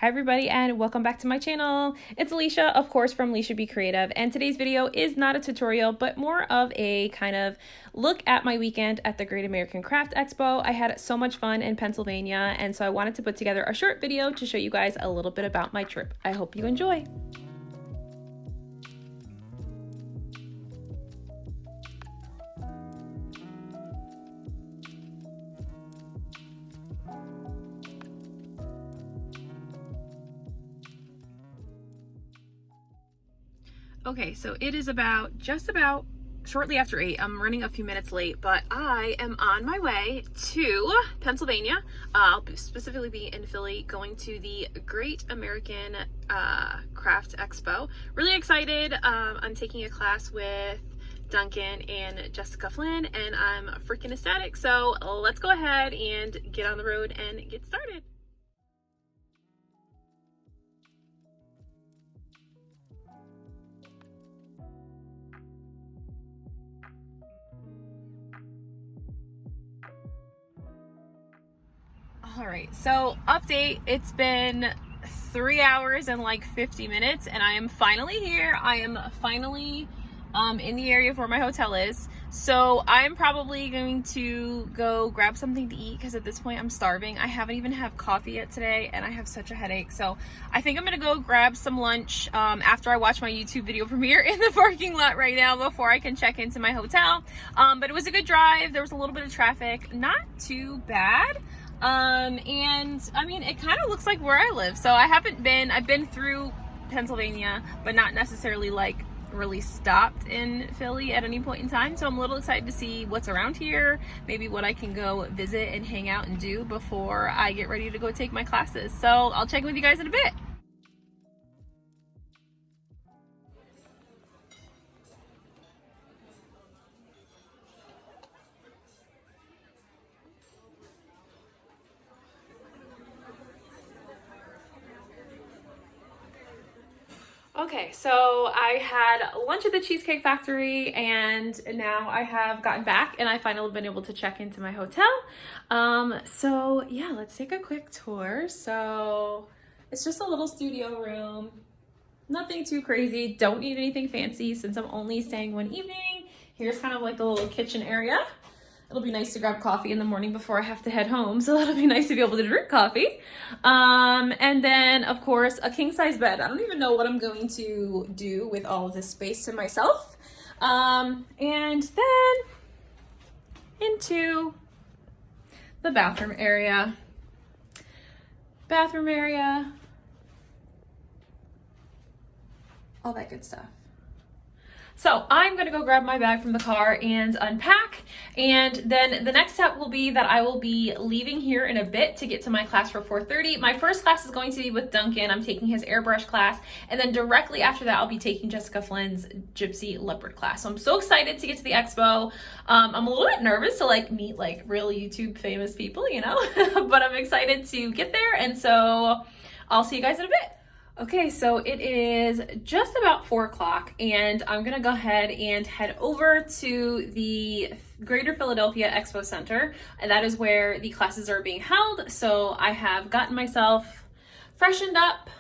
Hi everybody and welcome back to my channel. It's Alicia, of course, from Alicia Be Creative, and today's video is not a tutorial but more of a kind of look at my weekend at the Great American Craft Expo. I had so much fun in Pennsylvania, and so I wanted to put together a short video to show you guys a little bit about my trip. I hope you enjoy. Okay, so it is just about shortly after 8. I'm running a few minutes late, but I am on my way to Pennsylvania. I'll specifically be in Philly, going to the Great American Craft Expo. Really excited. I'm taking a class with Duncan and Jessica Flynn, and I'm freaking ecstatic. So let's go ahead and get on the road and get started. All right, so update, it's been 3 hours and like 50 minutes and I am finally here. I am finally in the area of where my hotel is. So I'm probably going to go grab something to eat because at this point I'm starving. I haven't even had coffee yet today and I have such a headache. So I think I'm gonna go grab some lunch after I watch my YouTube video premiere in the parking lot right now before I can check into my hotel. But it was a good drive. There was a little bit of traffic, not too bad. And I mean, it kind of looks like where I live. So I've been through Pennsylvania, but not necessarily like really stopped in Philly at any point in time. So I'm a little excited to see what's around here, maybe what I can go visit and hang out and do before I get ready to go take my classes. So I'll check in with you guys in a bit. Okay, so I had lunch at the Cheesecake Factory and now I have gotten back and I finally been able to check into my hotel. So yeah, let's take a quick tour. So it's just a little studio room, nothing too crazy, don't need anything fancy since I'm only staying one evening. Here's kind of like the little kitchen area. It'll be nice to grab coffee in the morning before I have to head home, so that'll be nice to be able to drink coffee. And then, of course, a king-size bed. I don't even know what I'm going to do with all of this space to myself. And then into the bathroom area. All that good stuff. So I'm gonna go grab my bag from the car and unpack, and then the next step will be that I will be leaving here in a bit to get to my class for 4:30. My first class is going to be with Duncan. I'm taking his airbrush class, and then directly after that I'll be taking Jessica Flynn's Gypsy Leopard class. So I'm so excited to get to the expo. I'm a little bit nervous to like meet like real YouTube famous people, you know, but I'm excited to get there, and so I'll see you guys in a bit. Okay, so it is just about 4 o'clock and I'm gonna go ahead and head over to the Greater Philadelphia Expo Center, and that is where the classes are being held. So I have gotten myself freshened up,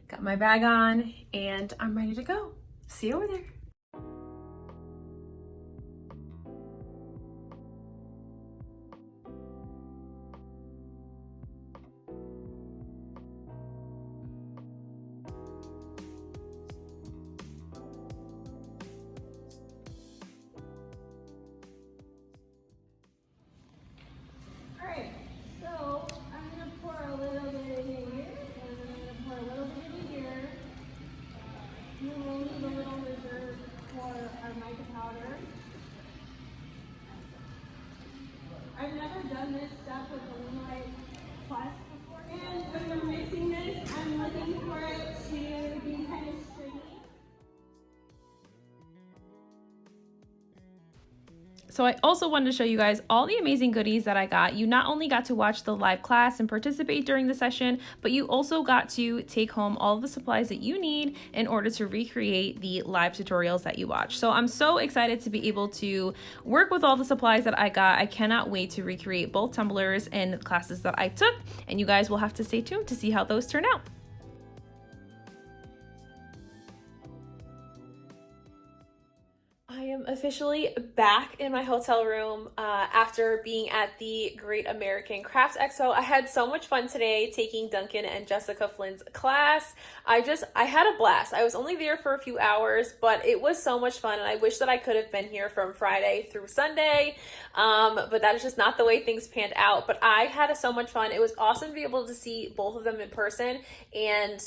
got my bag on, and I'm ready to go. See you over there. I've never done this stuff with the Moonlight Plus before, and when we're mixing this, I'm looking for it to be kind of stringy. So I also wanted to show you guys all the amazing goodies that I got. You not only got to watch the live class and participate during the session, but you also got to take home all of the supplies that you need in order to recreate the live tutorials that you watch. So I'm so excited to be able to work with all the supplies that I got. I cannot wait to recreate both tumblers and classes that I took, and you guys will have to stay tuned to see how those turn out. I am officially back in my hotel room after being at the Great American Craft Expo. I had so much fun today taking Duncan and Jessica Flynn's class. I had a blast. I was only there for a few hours, but it was so much fun, and I wish that I could have been here from Friday through Sunday, but that is just not the way things panned out. But I had so much fun. It was awesome to be able to see both of them in person, and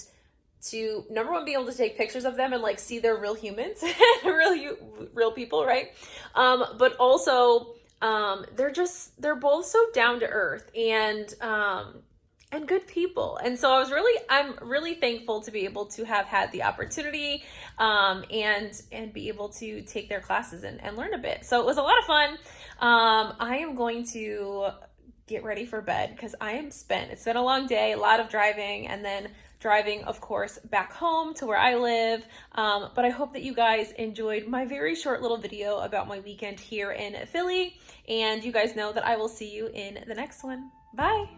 to number one, be able to take pictures of them and like see they're real humans, real people, right? But also, they're both so down to earth and good people. And so I'm really thankful to be able to have had the opportunity, and be able to take their classes and learn a bit. So it was a lot of fun. I am going to get ready for bed because I am spent. It's been a long day, a lot of driving, and then driving, of course, back home to where I live. But I hope that you guys enjoyed my very short little video about my weekend here in Philly. And you guys know that I will see you in the next one. Bye.